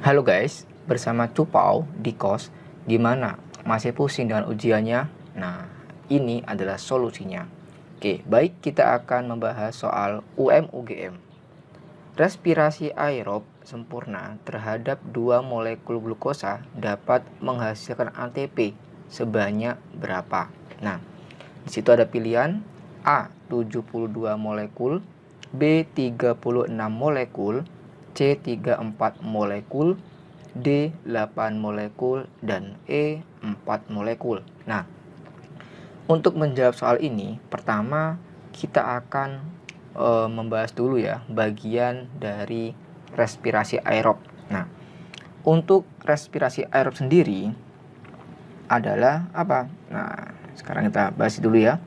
Halo guys, bersama Cupau di KOS. Gimana? Masih pusing dengan ujiannya? Nah, ini adalah solusinya. Oke, baik, kita akan membahas soal UM-UGM. Respirasi aerob sempurna terhadap dua molekul glukosa dapat menghasilkan ATP sebanyak berapa? Nah, di situ ada pilihan A 72 molekul, B 36 molekul, C 34 molekul, D 8 molekul, dan E 4 molekul. Nah, untuk menjawab soal ini, pertama kita akan membahas dulu ya bagian dari respirasi aerob. Nah, untuk respirasi aerob sendiri adalah apa? Nah, sekarang kita bahas dulu ya.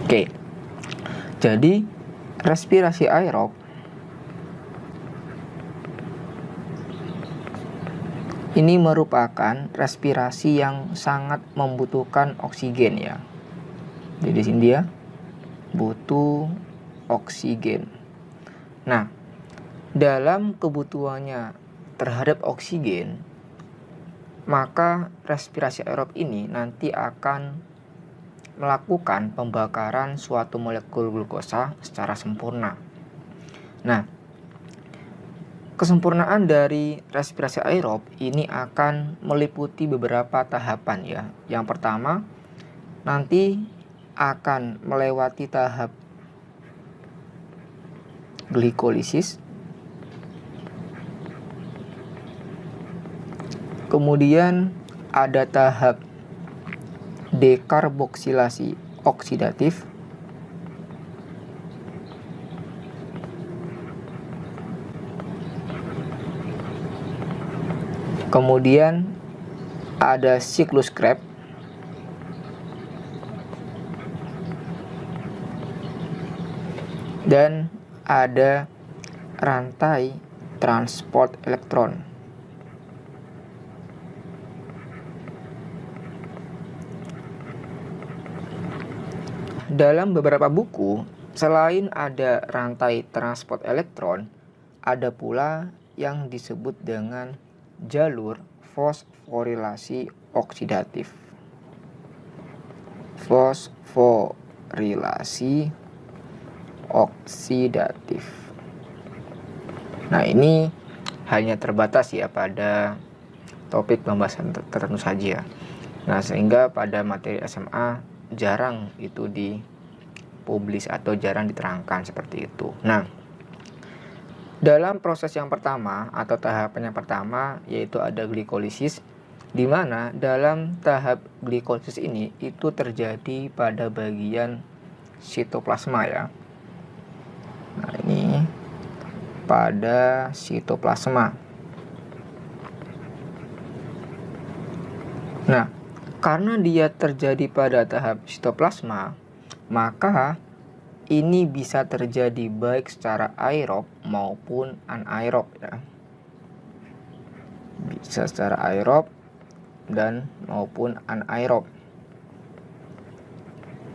Oke. Jadi, respirasi aerob ini merupakan respirasi yang sangat membutuhkan oksigen ya. Jadi di sini dia butuh oksigen. Nah, dalam kebutuhannya terhadap oksigen, maka respirasi aerob ini nanti akan melakukan pembakaran suatu molekul glukosa secara sempurna. Nah, kesempurnaan dari respirasi aerob ini akan meliputi beberapa tahapan ya. Yang pertama, nanti akan melewati tahap glikolisis. Kemudian ada tahap dekarboksilasi oksidatif. Kemudian ada siklus Krebs. Dan ada rantai transport elektron. Dalam beberapa buku, selain ada rantai transport elektron, ada pula yang disebut dengan jalur fosforilasi oksidatif. Fosforilasi oksidatif. Nah, ini hanya terbatas ya pada topik pembahasan tertentu saja. Nah, sehingga pada materi SMA jarang itu dipublis atau jarang diterangkan seperti itu. Nah, dalam proses yang pertama atau tahapan yang pertama yaitu ada glikolisis, di mana dalam tahap glikolisis ini itu terjadi pada bagian sitoplasma ya. Nah, ini pada sitoplasma. Nah, karena dia terjadi pada tahap sitoplasma, maka ini bisa terjadi baik secara aerob maupun anaerob ya. Bisa secara aerob dan maupun anaerob.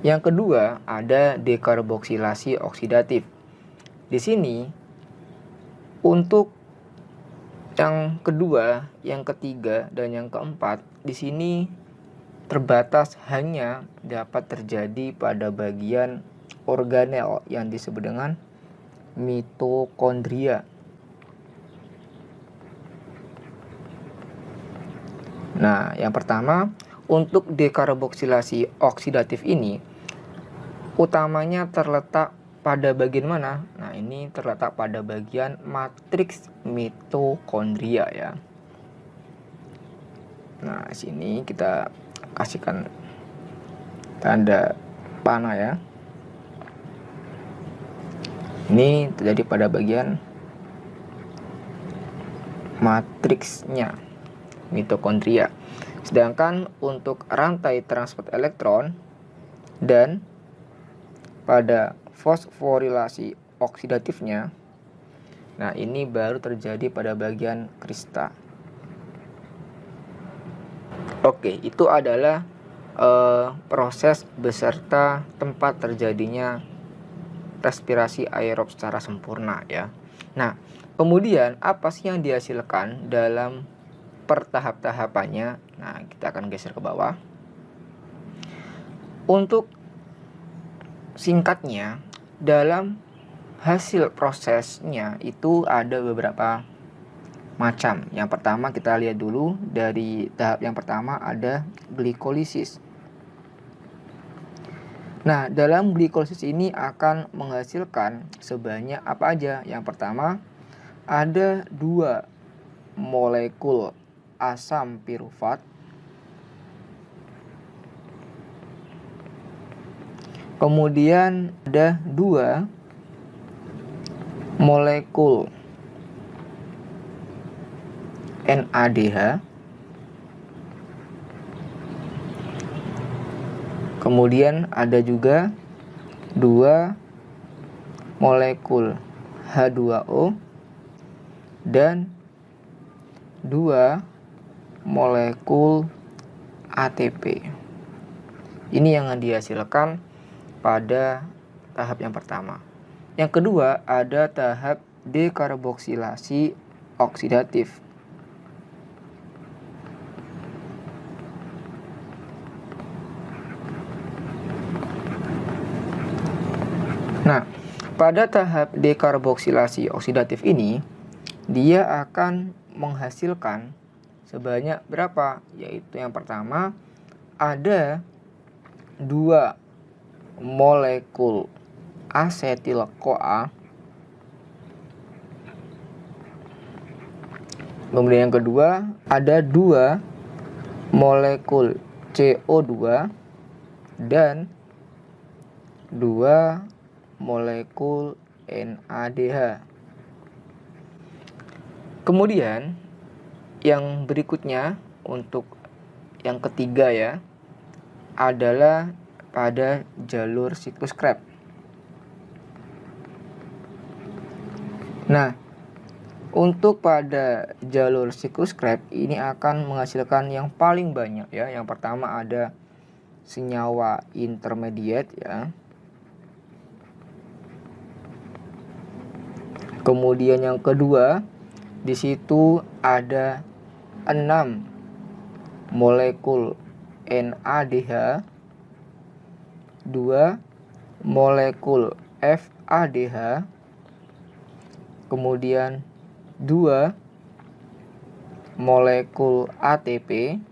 Yang kedua ada dekarboksilasi oksidatif. Di sini untuk yang kedua, yang ketiga, dan yang keempat di sini terbatas hanya dapat terjadi pada bagian organel yang disebut dengan mitokondria. Nah, yang pertama, untuk dekarboksilasi oksidatif ini utamanya terletak pada bagian mana? Nah, ini terletak pada bagian matriks mitokondria ya. Nah, sini kita kasihkan tanda panah ya. Ini terjadi pada bagian matriksnya mitokondria. Sedangkan untuk rantai transport elektron dan pada fosforilasi oksidatifnya, nah ini baru terjadi pada bagian krista. Oke, itu adalah proses beserta tempat terjadinya respirasi aerob secara sempurna ya. Nah, Kemudian apa sih yang dihasilkan dalam pertahap-tahapannya? Nah, kita akan geser ke bawah. Untuk singkatnya, dalam hasil prosesnya itu ada beberapa macam. Yang pertama kita lihat dulu, dari tahap yang pertama ada glikolisis. Nah, dalam glikolisis ini akan menghasilkan sebanyak apa aja? Yang pertama ada 2 molekul asam pirufat, kemudian ada 2 molekul NADH, kemudian ada juga 2 molekul H2O dan 2 molekul ATP. Ini yang dihasilkan pada tahap yang pertama. Yang kedua ada tahap dekarboksilasi oksidatif. Nah, pada tahap dekarboksilasi oksidatif ini, dia akan menghasilkan sebanyak berapa? Yaitu yang pertama ada 2 molekul asetil-CoA, kemudian yang kedua ada 2 molekul CO2 dan 2 molekul NADH. Kemudian yang berikutnya untuk yang ketiga ya adalah pada jalur siklus Krebs. Nah, untuk pada jalur siklus Krebs ini akan menghasilkan yang paling banyak ya. Yang pertama ada senyawa intermediate ya. Kemudian yang kedua, di situ ada 6 molekul NADH, 2 molekul FADH, kemudian 2 molekul ATP,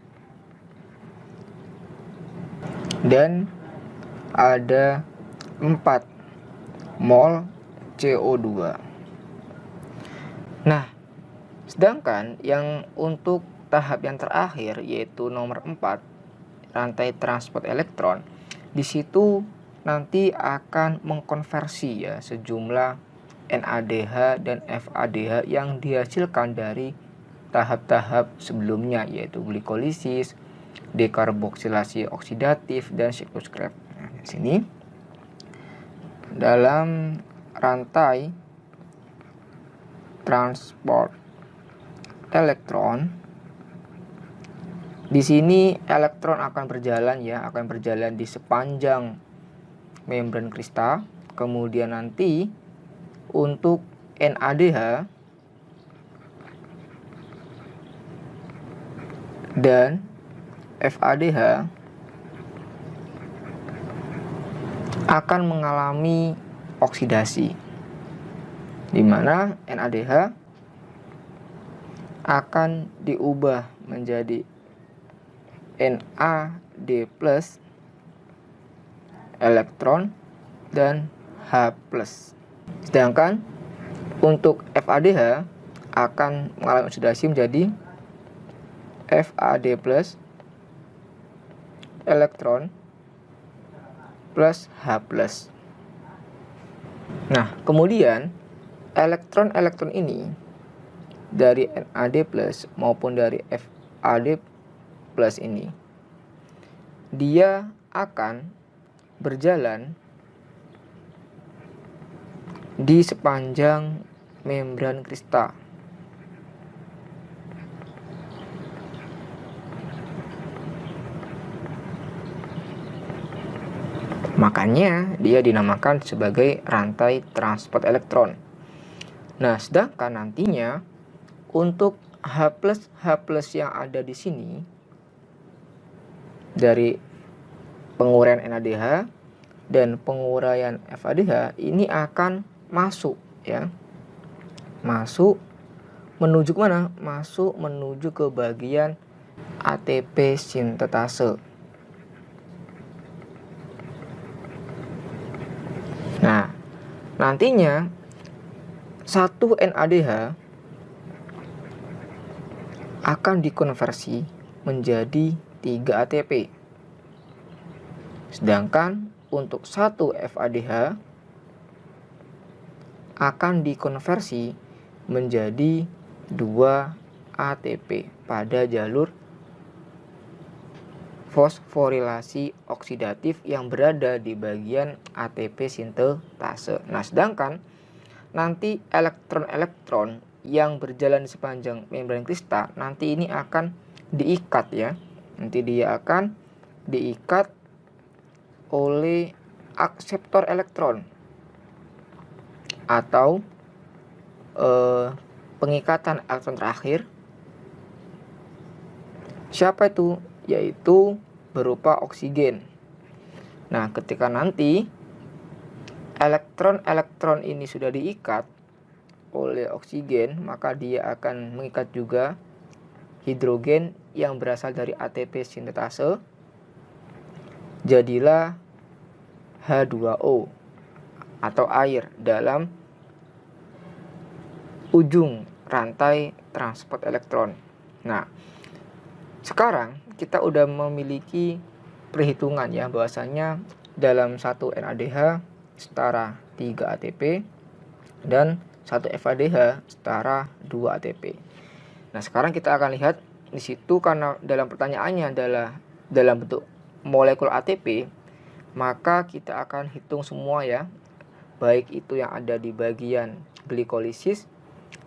dan ada 4 mol CO2. Nah, sedangkan yang untuk tahap yang terakhir yaitu nomor 4, rantai transport elektron, di situ nanti akan mengkonversi ya sejumlah NADH dan FADH yang dihasilkan dari tahap-tahap sebelumnya yaitu glikolisis, dekarboksilasi oksidatif, dan siklus Krebs. Nah, di sini dalam rantai transport elektron, di sini elektron akan berjalan di sepanjang membran kristal. Kemudian nanti untuk NADH dan FADH akan mengalami oksidasi, di mana NADH akan diubah menjadi NAD+ elektron dan H+. Sedangkan untuk FADH akan mengalami oksidasi menjadi FAD+ elektron plus H+. Nah, kemudian elektron-elektron ini dari NAD+ maupun dari FAD+ ini, dia akan berjalan di sepanjang membran kristal. Makanya dia dinamakan sebagai rantai transport elektron. Nah, sedangkan nantinya untuk H+, yang ada di sini dari penguraian NADH dan penguraian FADH ini akan masuk ya. Masuk menuju ke mana? Masuk menuju ke bagian ATP sintetase. Nah, nantinya satu NADH akan dikonversi menjadi 3 ATP. Sedangkan untuk satu FADH akan dikonversi menjadi 2 ATP pada jalur fosforilasi oksidatif yang berada di bagian ATP sintetase. Nah, sedangkan nanti elektron-elektron yang berjalan di sepanjang membran kristal nanti ini akan diikat ya. Nanti dia akan diikat oleh akseptor elektron atau pengikatan elektron terakhir. Siapa itu? Yaitu berupa oksigen. Nah, ketika nanti elektron-elektron ini sudah diikat oleh oksigen, maka dia akan mengikat juga hidrogen yang berasal dari ATP sintetase. Jadilah H2O atau air dalam ujung rantai transport elektron. Nah, sekarang kita udah memiliki perhitungan ya, bahwasanya dalam satu NADH setara 3 ATP dan satu FADH setara 2 ATP. Nah, sekarang kita akan lihat di situ, karena dalam pertanyaannya adalah dalam bentuk molekul ATP, maka kita akan hitung semua ya, baik itu yang ada di bagian glikolisis,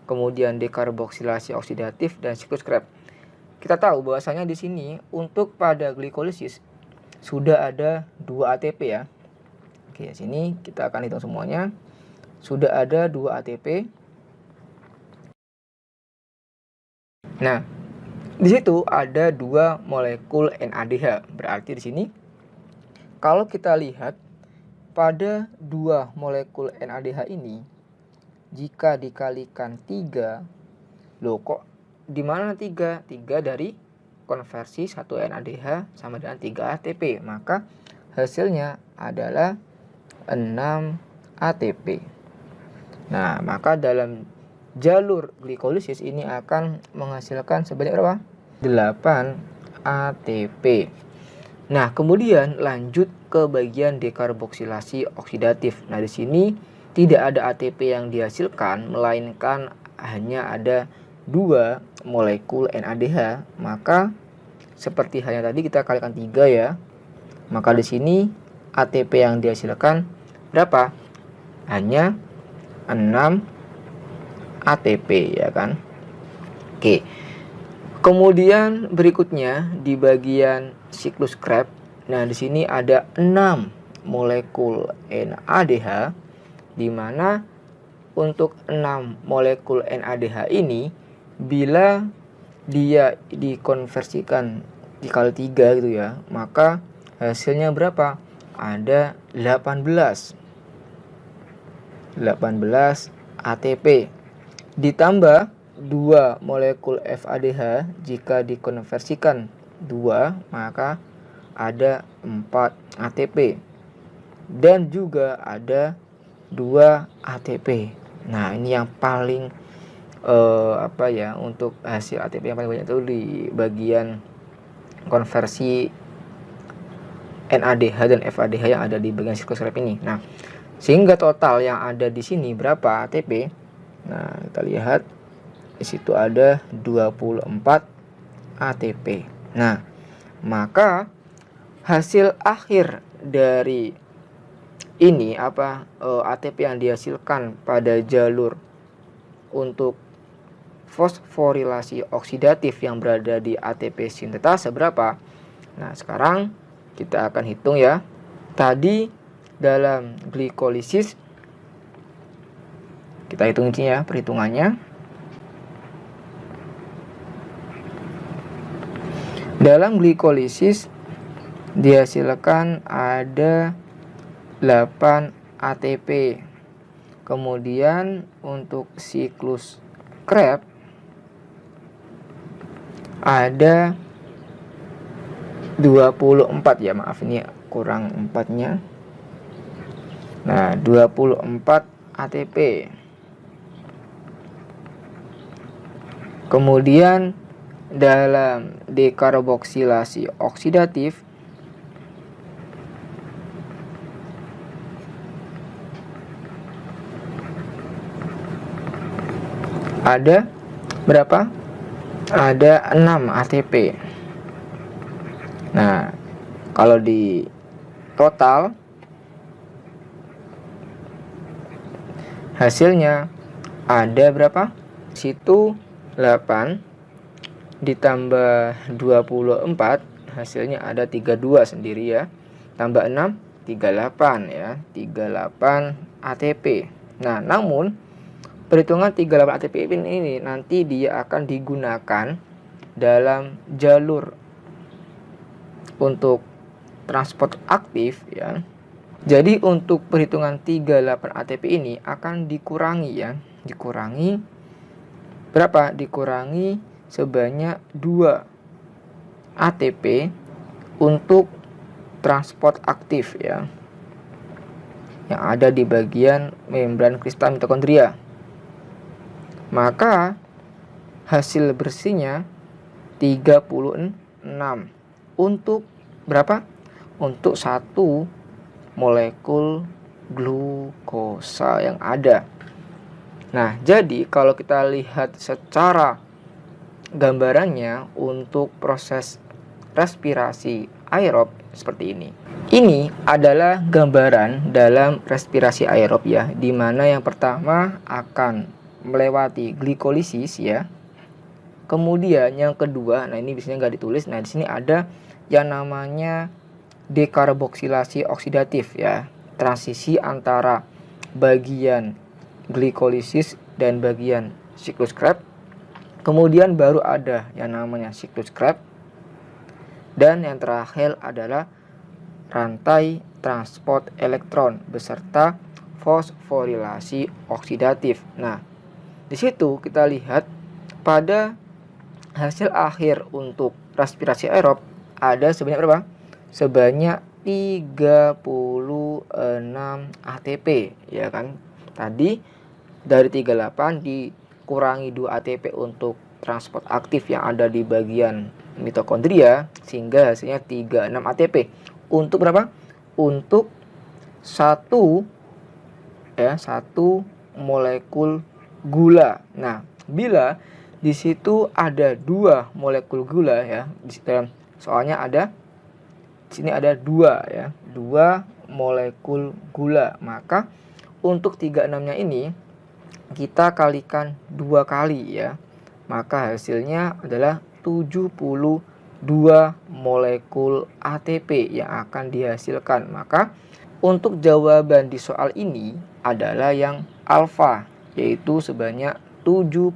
kemudian dekarboksilasi oksidatif dan siklus Krebs. Kita tahu bahwasanya di sini untuk pada glikolisis sudah ada 2 ATP ya. Oke, sini kita akan hitung semuanya. Sudah ada 2 ATP. Nah, di situ ada 2 molekul NADH. Berarti di sini kalau kita lihat pada 2 molekul NADH ini, jika dikalikan 3, loh kok di mana 3? 3 dari konversi 1 NADH sama dengan 3 ATP. Maka hasilnya adalah 6 ATP. Nah, maka dalam jalur glikolisis ini akan menghasilkan sebanyak berapa? 8 ATP. Nah, kemudian lanjut ke bagian dekarboksilasi oksidatif. Nah, di sini tidak ada ATP yang dihasilkan, melainkan hanya ada 2 molekul NADH. Maka seperti halnya tadi kita kalikan 3 ya. Maka di sini ATP yang dihasilkan berapa? Hanya 6 ATP ya kan. Oke. Kemudian berikutnya di bagian siklus Krebs. Nah, di sini ada 6 molekul NADH, di mana untuk 6 molekul NADH ini bila dia dikonversikan dikali 3 gitu ya, maka hasilnya berapa? Ada 18 ATP. Ditambah 2 molekul FADH, jika dikonversikan 2 maka ada 4 ATP. Dan juga ada 2 ATP. Nah, ini yang paling untuk hasil ATP yang paling banyak itu di bagian konversi NADH dan FADH yang ada di bagian siklus Krebs ini. Nah, sehingga total yang ada di sini berapa ATP? Nah, kita lihat di situ ada 24 ATP. Nah, maka hasil akhir dari ini ATP yang dihasilkan pada jalur untuk fosforilasi oksidatif yang berada di ATP sintetase berapa? Nah, sekarang kita akan hitung ya. Tadi dalam glikolisis Kita hitung ini ya perhitungannya. Dalam glikolisis dihasilkan ada 8 ATP. Kemudian untuk siklus Krebs ada 24 ya, maaf ini kurang 4-nya. Nah, 24 ATP. Kemudian dalam dekarboksilasi oksidatif ada berapa? Ada 6 ATP. Nah, kalau di total hasilnya ada berapa? Situ 8 ditambah 24 hasilnya ada 32 sendiri ya. Tambah 6 38 ya. 38 ATP. Nah, namun perhitungan 38 ATP ini nanti dia akan digunakan dalam jalur untuk transport aktif ya. Jadi untuk perhitungan 38 ATP ini akan dikurangi ya. Dikurangi berapa? Dikurangi sebanyak 2 ATP untuk transport aktif ya, yang ada di bagian membran kristal mitokondria. Maka hasil bersihnya 36 untuk berapa? Untuk 1 molekul glukosa yang ada. Nah, jadi kalau kita lihat secara gambarannya untuk proses respirasi aerob seperti ini. Ini adalah gambaran dalam respirasi aerob ya, di mana yang pertama akan melewati glikolisis ya. Kemudian yang kedua, nah ini biasanya nggak ditulis. Nah, di sini ada yang namanya dekarboksilasi oksidatif ya, transisi antara bagian glikolisis dan bagian siklus Krebs. Kemudian baru ada yang namanya siklus Krebs. Dan yang terakhir adalah rantai transport elektron beserta fosforilasi oksidatif. Nah, di situ kita lihat pada hasil akhir untuk respirasi aerob ada sebanyak berapa? Sebanyak 36 ATP ya kan. Tadi dari 38 dikurangi 2 ATP untuk transport aktif yang ada di bagian mitokondria sehingga hasilnya 36 ATP. Untuk berapa? Untuk 1 molekul gula. Nah, bila di situ ada 2 molekul gula ya, soalnya ada di sini ada 2 ya, 2 molekul gula. Maka untuk 36-nya ini kita kalikan 2 kali ya. Maka hasilnya adalah 72 molekul ATP yang akan dihasilkan. Maka untuk jawaban di soal ini adalah yang alfa, yaitu sebanyak 72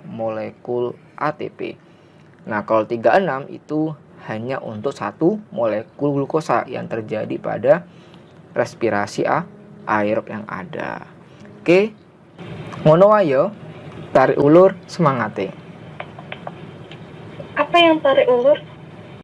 molekul ATP. Nah, kalau 36 itu hanya untuk 1 molekul glukosa yang terjadi pada respirasi aerob yang ada. Oke. Ngono ayo, tarik ulur semangate. Apa yang tarik ulur?